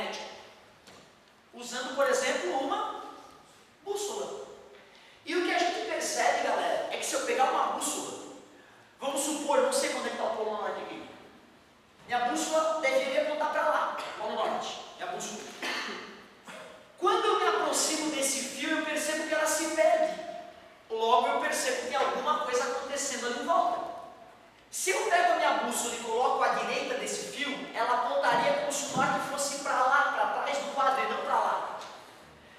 magnético? Usando, por exemplo, uma bússola. E o que a gente percebe, galera, é que se eu pegar uma bússola, vamos supor, não sei quando é que está o Polo Norte aqui, minha bússola deveria apontar para lá, Polo Norte, minha bússola. Quando eu me aproximo desse fio, eu percebo que ela se perde. Logo eu percebo que tem alguma coisa acontecendo ali em volta. Se eu pego a minha bússola e coloco à direita desse fio, ela apontaria como se o norte fosse para lá, para trás do quadro e não para lá.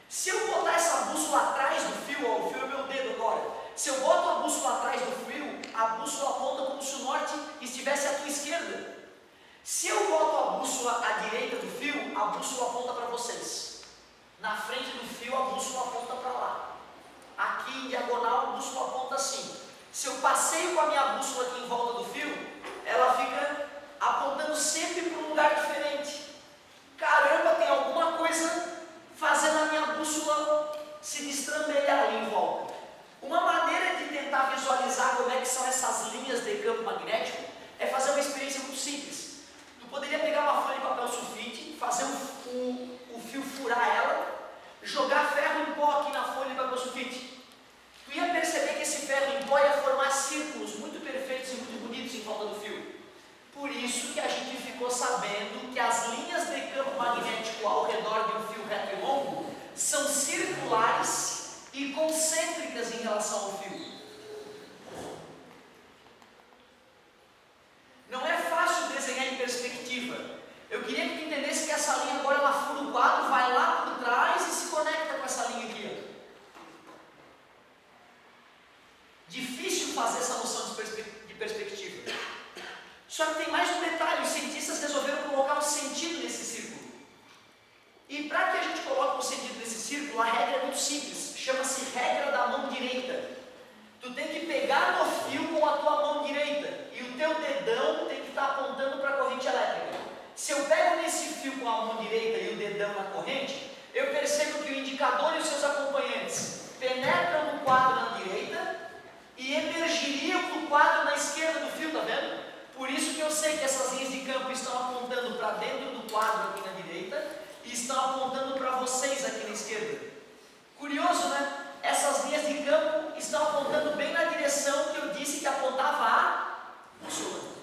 Se eu botar essa bússola atrás do fio, ó, o fio é meu dedo agora, se eu boto a bússola atrás do fio, a bússola aponta como se o norte estivesse à tua esquerda. Se eu boto a bússola à direita do fio, a bússola aponta para vocês. Na frente do fio, a bússola aponta para lá. Aqui em diagonal, a bússola aponta assim. Se eu passeio com a minha bússola aqui em volta do fio, ela fica apontando sempre para um lugar diferente. Caramba, tem alguma coisa fazendo a minha bússola se destrambelhar ali em volta. Uma maneira de tentar visualizar como é que são essas linhas de campo magnético é fazer uma experiência muito simples. Tu poderia pegar uma folha de papel sulfite, fazer o fio furar ela, jogar ferro em pó aqui na folha de papel sulfite. Tu ia perceber que esse ferro em pó ia formar círculos muito perfeitos e muito bonitos em volta do fio. Por isso que a gente ficou sabendo que as linhas de campo magnético ao redor de um fio reto e longo são circulares e concêntricas em relação ao fio. Não é fácil desenhar em perspectiva. Eu queria que tu entendesse que essa linha agora ela fura o quadro, vai lá por trás e se conecta com essa linha aqui. Ó. Difícil fazer essa noção de perspectiva. Só que tem mais um detalhe, os cientistas resolveram colocar um sentido nesse círculo. E para que a gente coloque um sentido nesse círculo, a regra é muito simples, chama-se regra da mão direita. Tu tem que pegar no fio com a tua mão direita e o teu dedão tem que estar apontando para a corrente elétrica. Se eu pego nesse fio com a mão direita e o dedão na corrente, eu percebo que o indicador e os seus acompanhantes penetram no quadro na direita e emergiriam no quadro na esquerda do fio, tá vendo? Por isso que eu sei que essas linhas de campo estão apontando para dentro do quadro aqui na direita e estão apontando para vocês aqui na esquerda. Curioso, né? Essas linhas de campo estão apontando bem na direção que eu disse que apontava a bússola.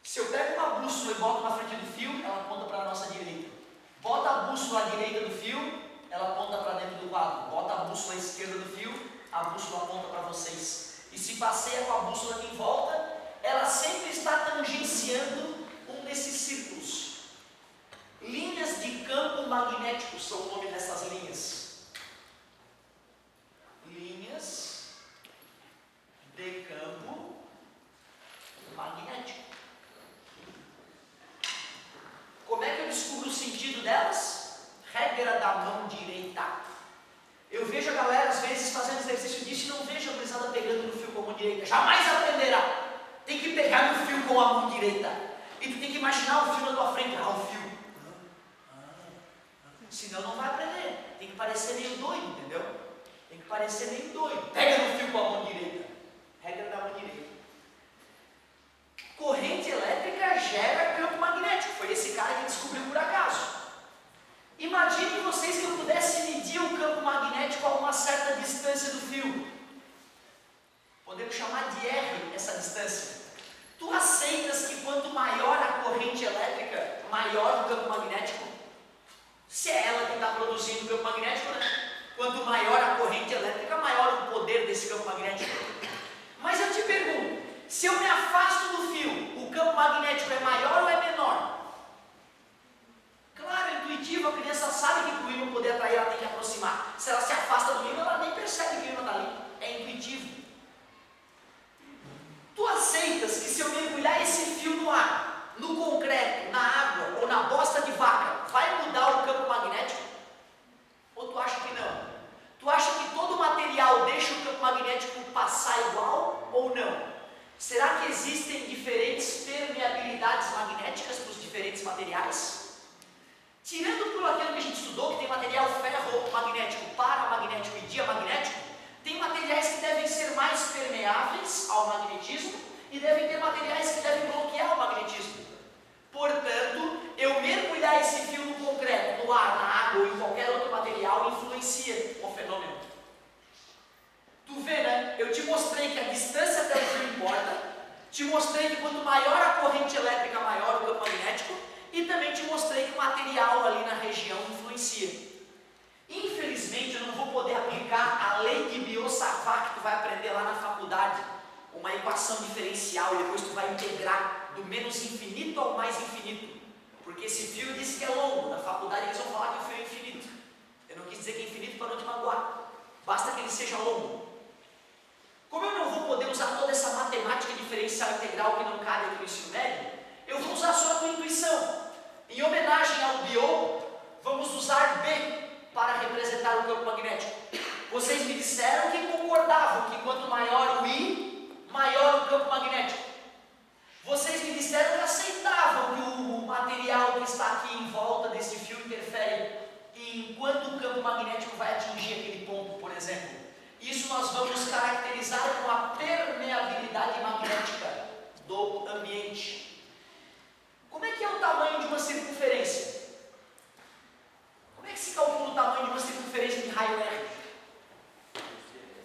Se eu pego uma bússola e boto na frente do fio, ela aponta para a nossa direita. Bota a bússola à direita do fio, ela aponta para dentro do quadro. Bota a bússola à esquerda do fio, a bússola aponta para vocês. E se passeia com a bússola aqui em volta, ela sempre está tangenciando um desses círculos. Linhas de campo magnético são o nome dessas linhas. Linhas de campo magnético. Como é que eu descubro o sentido delas? Regra da mão direita. Eu vejo a galera às vezes fazendo exercício disso e não vejo a gurizada pegando no fio com a mão direita. Jamais aprenderá. Tem que pegar no fio com a mão direita. E tu tem que imaginar o fio na tua frente. Ah, o fio. Senão não vai aprender. Tem que parecer meio doido, entendeu? Tem que parecer meio doido. Pega no fio com a mão direita. Regra da mão direita. Corrente elétrica gera campo magnético. Foi esse cara que descobriu por acaso. Imaginem vocês que eu pudesse medir o campo magnético a uma certa distância do fio. Podemos chamar de R essa distância. Tu aceitas que quanto maior a corrente elétrica, maior o campo magnético? Se é ela que está produzindo o campo magnético, né? Quanto maior a corrente elétrica, maior o poder desse campo magnético. Mas eu te pergunto, se eu me afasto do fio, o campo magnético é maior ou é menor? Claro, intuitivo, a criança sabe que para o ímã poder atrair, ela tem que aproximar. Se ela se afasta do ímã, ela nem percebe que o ímã está ali. É intuitivo. Tu aceitas que se eu mergulhar esse fio no ar, no concreto, na água ou na bosta de vaca, vai mudar o campo magnético? Ou tu acha que não? Tu acha que todo material deixa o campo magnético passar igual ou não? Será que existem diferentes permeabilidades magnéticas para os diferentes materiais? Tirando por aquilo que a gente estudou, que tem material ferro-magnético, paramagnético e diamagnético, tem materiais que devem ser mais permeáveis ao magnetismo e devem ter materiais que devem bloquear o magnetismo. Portanto, eu mergulhar esse fio no no ar, na água ou em qualquer outro material influencia o fenômeno. Tu vê, né? Eu te mostrei que a distância até o fio importa, te mostrei que quanto maior a corrente elétrica, maior o campo magnético, e também te mostrei que o material ali na região influencia. Infelizmente, eu não vou poder aplicar a lei de Biot-Savart que tu vai aprender lá na faculdade, uma equação diferencial, e depois tu vai integrar do menos infinito ao mais infinito, porque esse fio disse que é longo, na faculdade eles vão falar que o fio é infinito. Eu não quis dizer que é infinito para não te magoar, basta que ele seja longo. Como eu não vou poder usar toda essa matemática diferencial integral que não cabe aqui no ensino médio, eu vou usar só a tua intuição. Em homenagem ao Biot, vamos usar B para representar o campo magnético. Vocês me disseram que concordavam que quanto maior o I, maior o campo magnético. Vocês me disseram que aceitavam que o material que está aqui em volta desse fio interfere enquanto o campo magnético vai atingir aquele ponto, por exemplo. Isso nós vamos caracterizar com a permeabilidade magnética do ambiente. Como é que é o tamanho de uma circunferência? Como é que se calcula o tamanho de uma circunferência de raio R?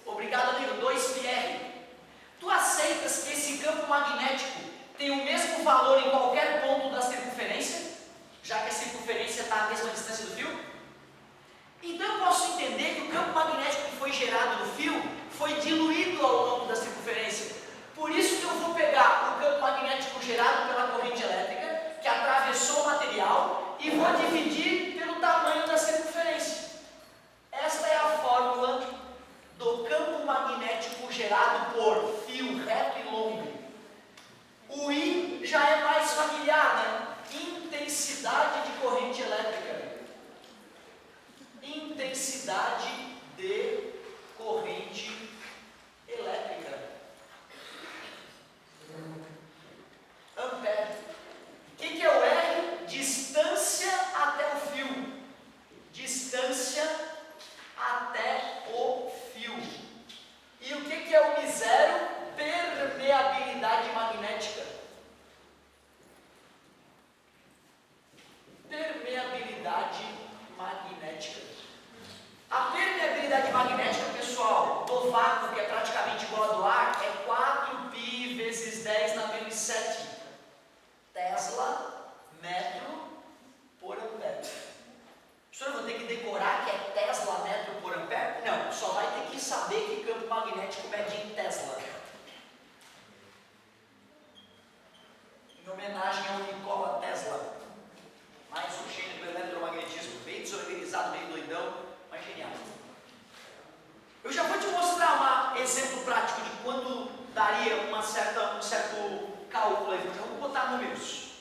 Obrigado, amigo. 2πr. Tu aceitas que esse campo magnético tem o mesmo valor em qualquer ponto da circunferência, já que a circunferência está à mesma distância do fio? Então eu posso entender que o campo magnético que foi gerado no fio foi diluído ao longo da circunferência. Por isso que eu vou pegar o campo magnético gerado pela corrente elétrica, que atravessou o material, e vou dividir pelo tamanho da circunferência. Esta é a fórmula do campo magnético gerado por fio reto e longo. O I já é mais familiar, né? Intensidade de corrente elétrica. Intensidade de corrente elétrica. Ampere. O que é o R? Distância até o fio. Distância até o fio. E o que é o M0? Permeabilidade magnética. Permeabilidade magnética. A permeabilidade magnética, pessoal, do vácuo, que é praticamente igual a do ar, é 4π vezes 10 na menos 7 Tesla metro por ampere. Professor, eu vou ter que decorar que é Tesla metro por ampere? Não, só vai ter que saber que campo magnético mede em Tesla. Em homenagem ao Nikola Tesla, mais um gênio do eletromagnetismo, bem desorganizado, meio doidão, mas genial. Eu já vou te mostrar um exemplo prático de quando daria um certo cálculo aí, então vamos botar números.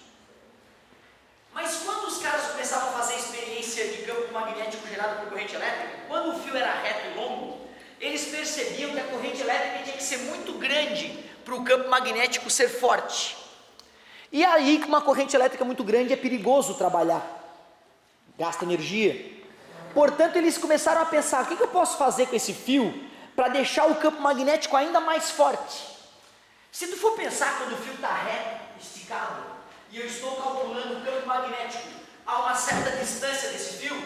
Mas quando os caras começavam a fazer experiência de campo magnético gerado por corrente elétrica, quando o fio era reto e longo, eles percebiam que a corrente elétrica tinha que ser muito grande para o campo magnético ser forte. E aí, com uma corrente elétrica muito grande, é perigoso trabalhar, gasta energia. Portanto, eles começaram a pensar: o que eu posso fazer com esse fio para deixar o campo magnético ainda mais forte? Se tu for pensar, quando o fio está reto, esticado, e eu estou calculando o campo magnético a uma certa distância desse fio,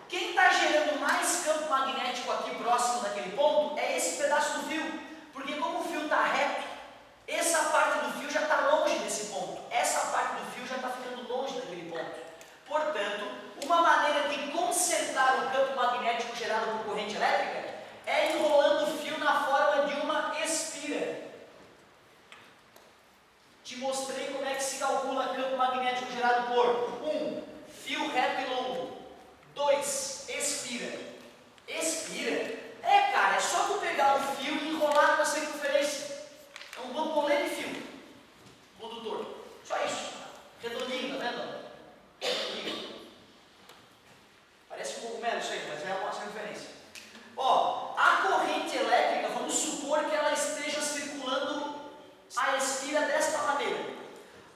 quem está gerando mais campo magnético aqui próximo daquele ponto é esse pedaço do fio, porque como o fio está reto, essa parte do fio já está longe desse ponto, essa parte do fio já está ficando longe daquele ponto. Portanto, uma maneira de consertar o campo magnético gerado por corrente elétrica é enrolando o fio na forma de uma espira. Te mostrei como é que se calcula campo magnético gerado por 1. Fio reto e longo. 2. Espira. Espira? Cara, é só tu pegar um fio e enrolar numa circunferência. É um bambolê de fio condutor. Só isso. Redondinho, tá vendo? Redondinho. Parece um cogumelo isso aí, mas é uma circunferência. A corrente elétrica, vamos supor que ela esteja circulando a espira desta maneira.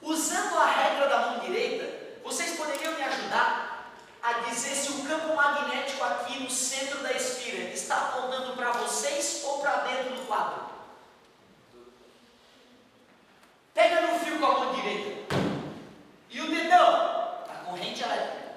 Usando a regra da mão direita, vocês poderiam me ajudar a dizer se o campo magnético aqui no centro da espira está apontando para vocês ou para dentro do quadro? Pega no fio com a mão direita e o dedão, a corrente elétrica.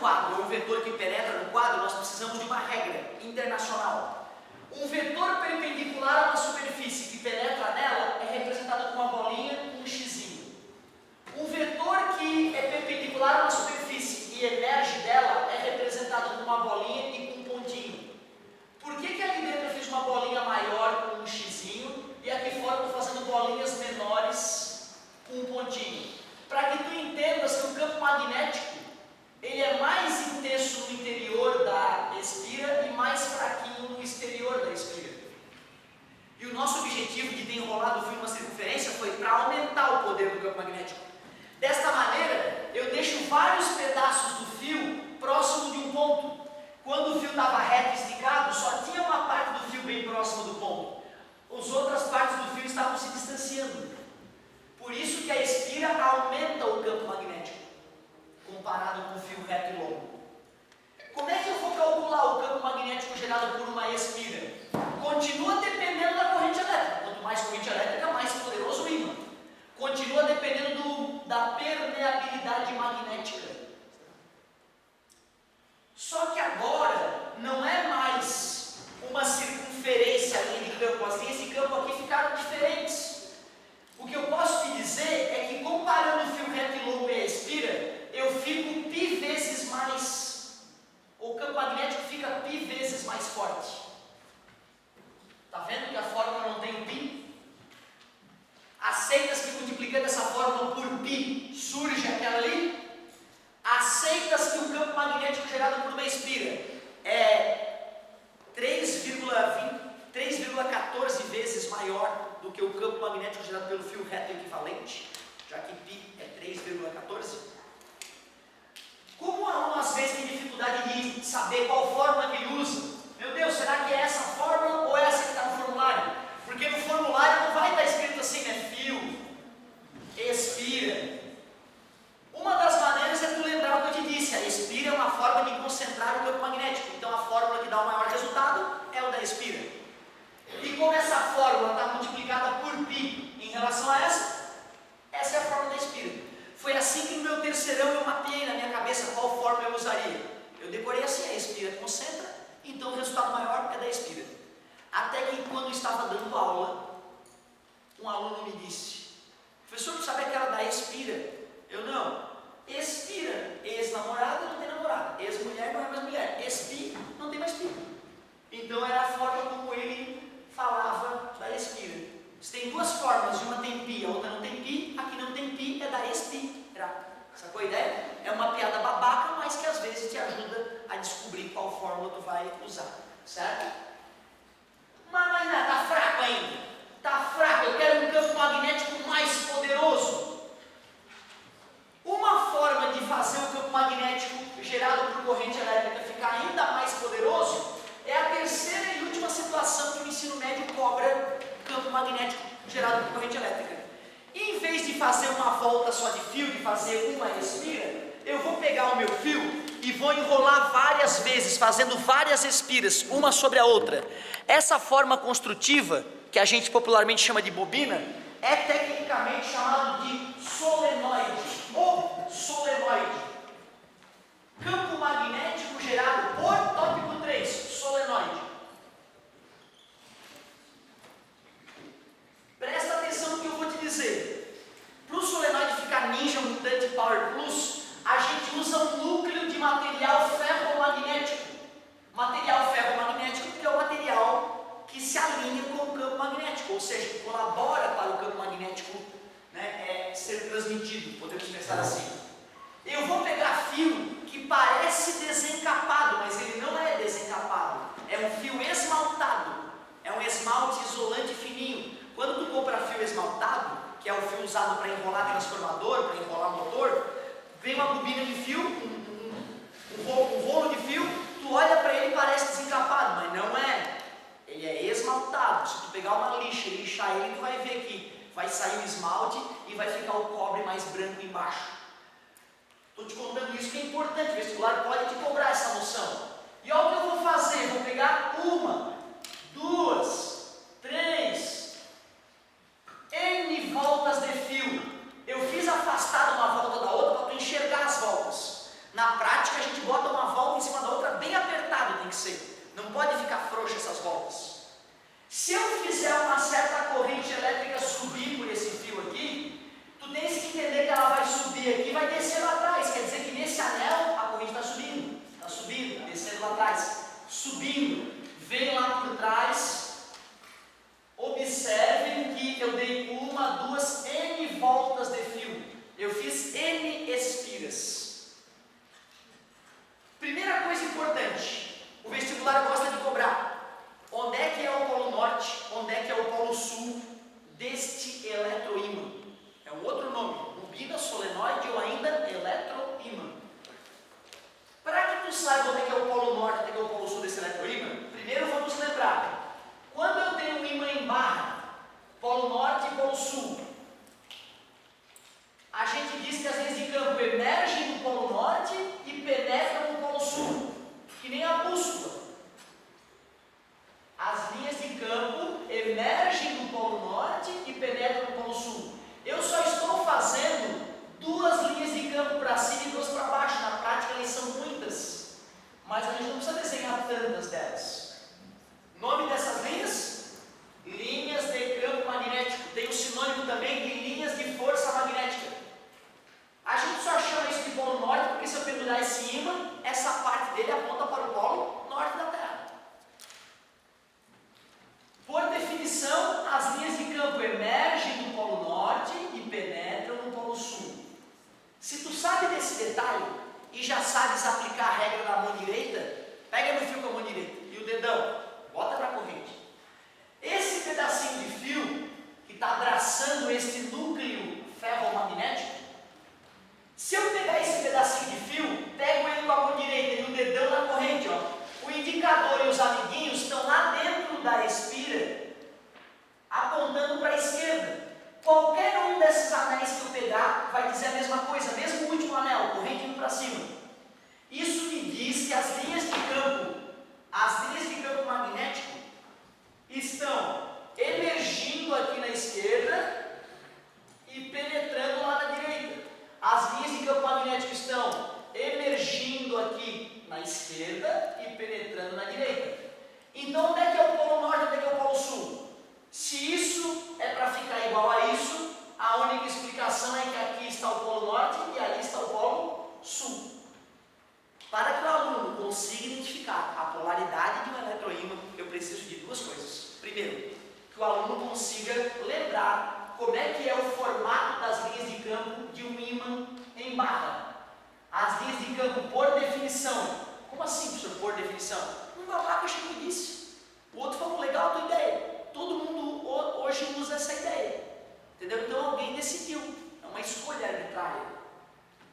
quadro, ou um vetor que penetra no quadro, nós precisamos de uma regra internacional. Um vetor perpendicular a uma superfície que penetra nela é representado com uma bolinha com um xizinho. Um vetor que é perpendicular a uma superfície e emerge dela é representado com uma bolinha e com um pontinho. Por que ali dentro eu fiz uma bolinha maior com um xizinho e aqui fora eu estou fazendo bolinhas menores com um pontinho? Para que tu entendas que o campo magnético ele é mais intenso no interior da espira e mais fraquinho no exterior da espira. E o nosso objetivo de ter enrolado o fio numa circunferência foi para aumentar o poder do campo magnético. Desta maneira, eu deixo vários pedaços do fio próximo de um ponto. Quando o fio estava reto e esticado, só tinha uma parte do fio bem próximo do ponto. As outras partes do fio estavam se distanciando. Por isso que a espira aumenta o campo magnético, comparado com o fio reto e longo. Como é que eu vou calcular o campo magnético gerado por uma espira? Continua dependendo da corrente elétrica. Quanto mais corrente elétrica, mais poderoso o ímã. Continua dependendo da permeabilidade magnética. Só que agora não é mais uma circunferência linha de campo. As linhas de campo aqui ficaram diferentes. O que eu posso te dizer é que comparando o fio reto e longo e a espira, eu fico pi vezes mais, o campo magnético fica pi vezes mais forte. Está vendo que a fórmula não tem o pi? Aceitas que multiplicando essa fórmula por pi surge aquela ali? Aceitas que o campo magnético gerado por uma espira é 3,14 vezes maior do que o campo magnético gerado pelo fio reto equivalente, já que π é 3,14. Como o aluno às vezes tem dificuldade de saber qual fórmula que ele usa? Meu Deus, será que é essa fórmula ou é essa que está no formulário? Porque no formulário não vai estar escrito assim, né? Fio, espira. Uma das maneiras é tu lembrar o que eu te disse, a espira é uma forma de concentrar o campo magnético. Então a fórmula que dá o maior resultado é o da espira. E como essa fórmula está multiplicada por π em relação a essa é a fórmula da espira. Foi assim que no meu terceirão eu mapeei na minha cabeça qual fórmula eu usaria. Eu decorei assim, a espira concentra, então o resultado maior é da espira. Até que quando eu estava dando aula, um aluno me disse: professor, tu sabe aquela da espira? Eu não. Expira, ex-namorada não tem namorada, ex-mulher não é mais mulher, ex-pi não tem mais pi. Então era a forma como ele falava da espira. Se tem duas formas, uma tem pi, a outra não tem pi, aqui não tem pi, é da espi. Sacou a ideia? É uma piada babaca, mas que às vezes te ajuda a descobrir qual fórmula tu vai usar, certo? Mas não, tá fraco ainda. Tá fraco, eu quero um campo magnético mais poderoso. Uma forma de fazer o campo magnético gerado por corrente elétrica ficar ainda mais poderoso é a terceira e última situação que o ensino médio cobra campo magnético gerado por corrente elétrica. E em vez de fazer uma volta só de fio, de fazer uma espira, eu vou pegar o meu fio e vou enrolar várias vezes, fazendo várias espiras, uma sobre a outra. Essa forma construtiva, que a gente popularmente chama de bobina, é tecnicamente chamado de solenoide ou solenoide. Campo magnético gerado por tópico 3, solenoide. Presta atenção no que eu vou te dizer. Para o solenoide ficar Ninja Mutante Power Plus, a gente usa um núcleo de material ferromagnético. Material ferromagnético porque é o material que se alinha com o campo magnético, ou seja, que colabora para o campo magnético, né, ser transmitido, podemos pensar assim. Eu vou pegar fio que parece desencapado, mas ele não é desencapado. É um fio esmaltado, é um esmalte isolante fininho. Quando tu compra fio esmaltado, que é o fio usado para enrolar transformador, para enrolar motor, vem uma bobina de fio, um rolo de fio, tu olha para ele e parece desencapado, mas não é. Ele é esmaltado. Se tu pegar uma lixa e lixar ele, tu vai ver que vai sair o esmalte e vai ficar o cobre mais branco embaixo. Estou te contando isso que é importante, o vestibular pode te cobrar essa noção. E olha o que eu vou fazer, vou pegar uma, duas, três, N voltas de fio. Eu fiz afastado uma volta da outra para tu enxergar as voltas. Na prática a gente gente bota uma volta em cima da outra, bem apertado tem que ser. Não pode ficar frouxa essas voltas. Se eu fizer uma certa corrente elétrica subir por esse fio aqui, tu tens que entender que ela vai subir aqui e vai descer lá atrás. Quer dizer que nesse anel a corrente está subindo, descendo lá atrás, subindo, vem lá por trás. Observem que eu dei uma, duas, N voltas de fio. Eu fiz N espiras. Primeira coisa importante, o vestibular gosta de cobrar. Onde é que é o polo norte, onde é que é o polo sul deste eletroímã? É um outro nome, bobina, solenoide ou ainda eletroímã. Para que tu saiba onde é que é o polo norte, onde é que é o polo sul desse eletroímã, primeiro vamos lembrar, quando eu tenho um ímã em barra, polo norte e polo sul, a gente diz que as linhas de campo emergem do polo norte e penetram no polo sul, que nem a bússola. As linhas de campo emergem do polo norte e penetram no polo sul. Eu só estou fazendo duas linhas de campo para cima e duas para baixo. Na prática elas são muitas, mas a gente não precisa desenhar tantas delas. Nome dessas linhas? Linhas de campo magnético. Tem o sinônimo também de linhas de força magnética. A gente só chama isso de polo norte porque se eu pendurar esse ímã, essa parte dele aponta para o polo norte da Terra. Por definição, as linhas de campo emergem do polo norte e penetram no polo sul. Se tu sabe desse detalhe e já sabes aplicar a regra da mão direita, pega no fio com a mão direita e o dedão, bota para a corrente. Esse pedacinho de fio que está abraçando esse núcleo ferromagnético, se eu pegar esse pedacinho de fio, pego ele com a mão direita e o dedão na corrente, ó. O indicador e os amiguinhos estão lá dentro da espira, apontando para a esquerda. Qualquer um desses anéis que eu pegar vai dizer a mesma coisa, mesmo o último anel, corrente indo para cima. Isso me diz que as linhas de campo magnético estão emergindo aqui na esquerda e penetrando lá na direita. As linhas de campo magnético estão emergindo aqui na esquerda e penetrando na direita. Então, onde é que é o polo norte, onde é que é o polo sul? Se isso é para ficar igual a isso, a única explicação é que aqui está o polo norte e ali está o polo sul. Para que o aluno consiga identificar a polaridade de um eletroímã, eu preciso de duas coisas. Primeiro, que o aluno consiga lembrar como é que é o formato das linhas de campo de um ímã em barra. As linhas de campo, por definição. Como assim, professor, por definição? Um babaca chegou e disse. O outro falou, legal a tua ideia. Todo mundo hoje usa essa ideia. Entendeu? Então alguém decidiu. É uma escolha arbitrária.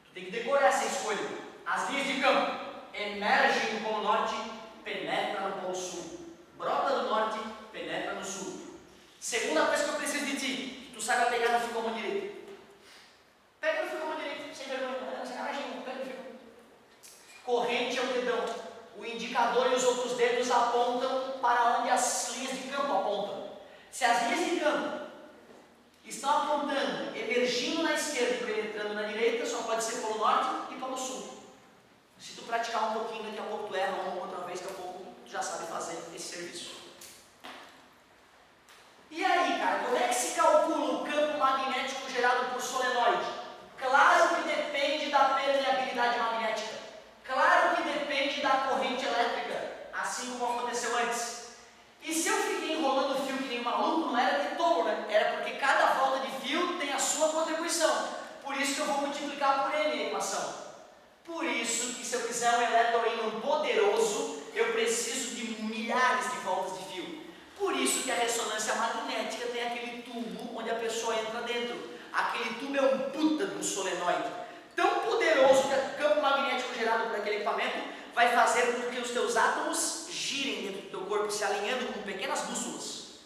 Tu tem que decorar essa escolha. As linhas de campo emergem do polo norte, penetram no polo sul. Brota do norte, penetra no sul. Segunda coisa que eu preciso de ti, que tu saiba pegar no fio com a mão direita. Pega no fio com a mão direita, sem vergonha. Pega no fio. Corrente é o dedão. O indicador e os outros dedos apontam para onde as linhas de campo apontam. Se as linhas de campo estão apontando, emergindo na esquerda e penetrando na direita, só pode ser polo norte e polo sul. Se tu praticar um pouquinho, daqui a pouco tu erra uma outra vez, daqui a pouco tu já sabe fazer esse serviço. E aí, cara, como é que se calcula o campo magnético gerado por solenoide? Claro que depende da permeabilidade magnética. Claro que depende da corrente elétrica, assim como aconteceu antes. E se eu fiquei enrolando o fio que nem maluco, não era de tolo, né? Era porque cada volta de fio tem a sua contribuição. Por isso que eu vou multiplicar por N a equação. Por isso que se eu quiser um eletroímã poderoso, eu preciso de milhares de voltas de fio. Por isso que a ressonância magnética tem aquele tubo onde a pessoa entra dentro. Aquele tubo é um puta de um solenoide. Tão poderoso que o campo magnético gerado por aquele equipamento vai fazer com que os teus átomos girem dentro do teu corpo, se alinhando com pequenas bússolas.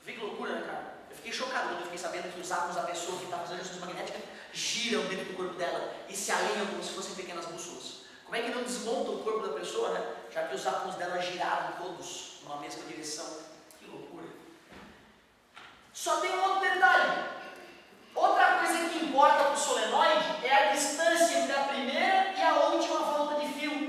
Vê que loucura, né, cara? Eu fiquei chocado quando eu fiquei sabendo que os átomos da pessoa que está fazendo ressonância magnética giram dentro do corpo dela e se alinham como se fossem pequenas bússolas. Como é que não desmonta o corpo da pessoa, né? Já que os átomos dela giraram todos numa mesma direção. Que loucura. Só tem um outro detalhe. Outra coisa que importa para o solenoide é a distância entre a primeira e a última volta de fio.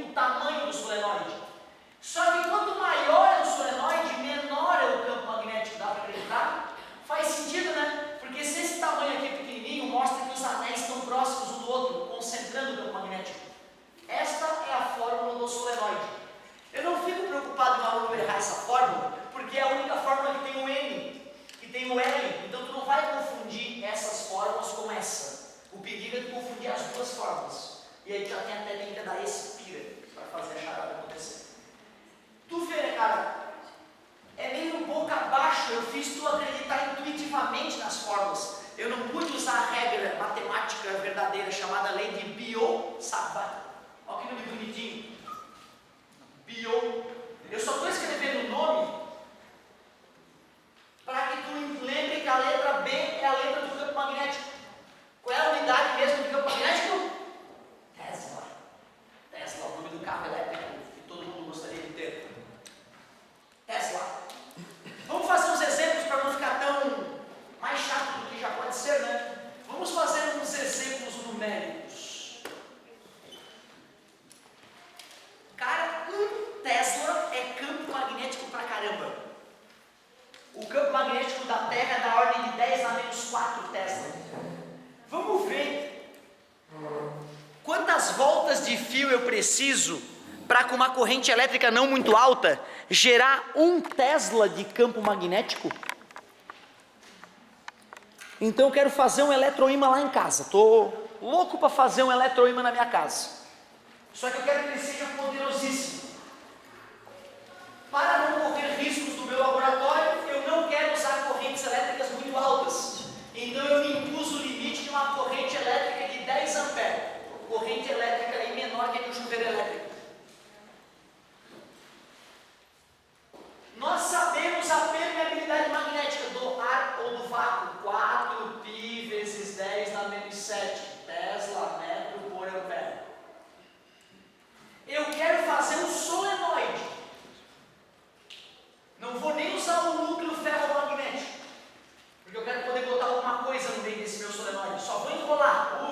preciso para, com uma corrente elétrica não muito alta, gerar 1 Tesla de campo magnético? Então eu quero fazer um eletroímã lá em casa. Estou louco para fazer um eletroímã na minha casa. Só que eu quero que ele seja poderosíssimo. Para não correr riscos do meu laboratório, eu não quero usar correntes elétricas muito altas. Então eu me impus o limite de uma corrente elétrica de 10 amperes. Corrente elétrica aí menor que a do chuveiro elétrico. Nós sabemos a permeabilidade magnética do ar ou do vácuo. 4π vezes 10 na menos 7. Tesla metro por ampere. Eu quero fazer um solenoide. Não vou nem usar o núcleo ferromagnético, porque eu quero poder botar alguma coisa no meio desse meu solenoide. Só vou enrolar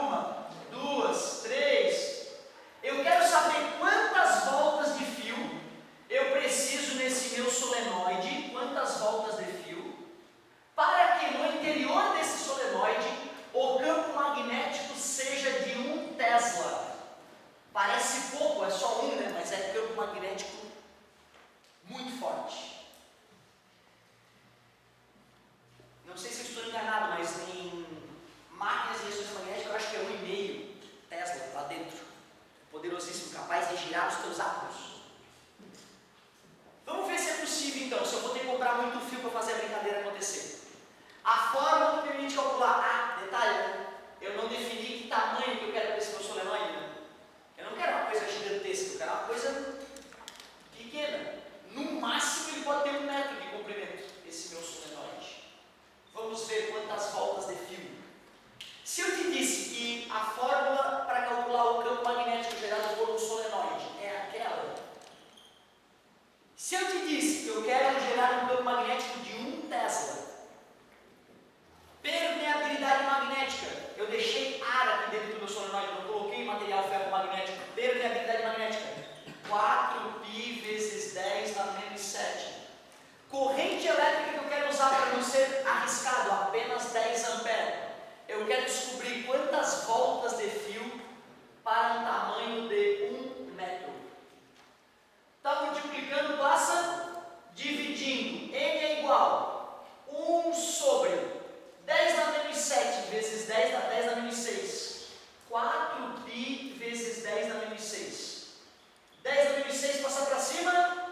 1, 2, 3. Eu quero saber quantas voltas de fio eu preciso nesse meu solenoide, quantas voltas de fio, para que no interior desse solenoide o campo magnético seja de 1 Tesla. Parece pouco, é só 1, né? Mas é campo magnético muito forte. Não sei se eu estou enganado, mas em máquinas de ressonância magnética eu acho que é 1,5 Tesla lá dentro. Poderosíssimo, capaz de girar os teus átomos. Vamos ver se é possível então, se eu vou ter que comprar muito fio para fazer a brincadeira acontecer. A fórmula que permite calcular, detalhe, né? Eu não defini que tamanho que eu quero para esse meu solenoide, né? Eu não quero uma coisa gigantesca, eu quero uma coisa pequena. No máximo ele pode ter 1 metro de comprimento, esse meu solenoide. Vamos ver quantas voltas de fio. Se eu te disse que a fórmula para calcular o campo magnético gerado por um solenoide é aquela, se eu te disse que eu quero gerar um campo magnético de 1 Tesla, permeabilidade magnética, eu deixei ar aqui dentro do meu solenoide, não coloquei material ferromagnético, permeabilidade magnética, 4π vezes 10 na menos 7. Corrente elétrica que eu quero usar para não ser arriscado, apenas 10 amperes. Eu quero descobrir quantas voltas de fio para um tamanho de 1 metro. Está multiplicando, passa dividindo. N é igual 1 sobre 10 na menos 7 vezes 10 na 10 na menos 6. 4π vezes 10 na menos 6. 10 na menos 6 passa para cima.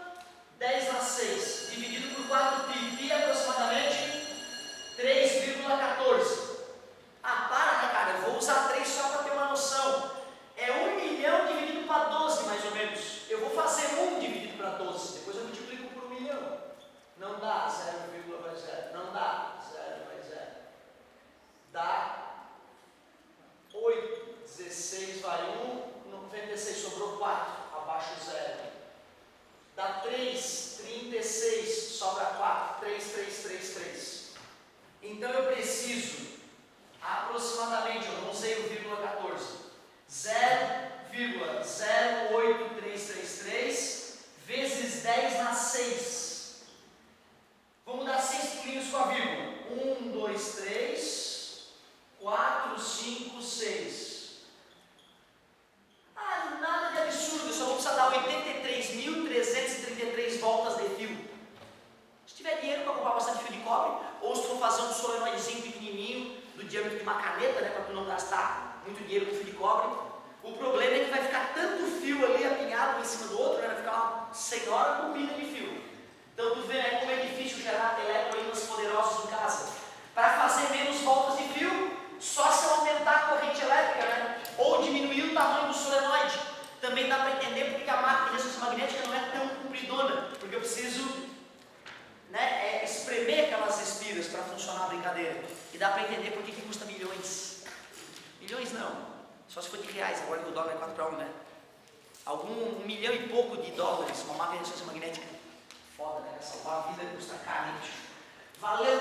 10 na 6, dividido por 4π, π aproximadamente 3,14. Ah, para, né, cara? Eu vou usar 3 só para ter uma noção. É 1 milhão dividido para 12, mais ou menos. Eu vou fazer 1 dividido para 12, depois eu multiplico por 1 milhão. Não dá, 0, vai 0. Não dá, 0 vai 0. Dá 8, 16 vai 1, 96 sobrou 4, abaixo 0. Dá 3, 36, sobra 4, 3, 3, 3, 3. Então eu preciso aproximadamente, eu não usei o vírgula 14, 0,08333 vezes 10 na 6. Vamos dar 6 pulinhos com a vírgula. 1, 2, 3, 4, 5, 6. Ah, nada de absurdo, eu só vou precisar dar 83.333 voltas de fio. Se tiver dinheiro para comprar bastante fio de cobre, ou se tu for fazer um solenoidezinho pequenininho, do diâmetro de uma caneta, né, para tu não gastar muito dinheiro com fio de cobre, o problema é que vai ficar tanto fio ali apinhado um em cima do outro, né, vai ficar uma senhora comida de fio. Então tu vê, né, como é difícil gerar eletroímãs poderosos em casa. Para fazer menos voltas de fio, só se eu aumentar a corrente elétrica, né? Ou diminuir o tamanho do solenoide. Também dá para entender porque a máquina de ressonância magnética não é tão compridona, porque eu preciso, né, espremer aquelas espiras para funcionar a brincadeira. E dá para entender por que custa milhões. Milhões não, só se for de reais, agora que o dólar é 4:1, né? $1 milhão e pouco de dólares, uma máquina de ressonância magnética. Foda, né? Salvar a vida custa caro, hein? Valeu!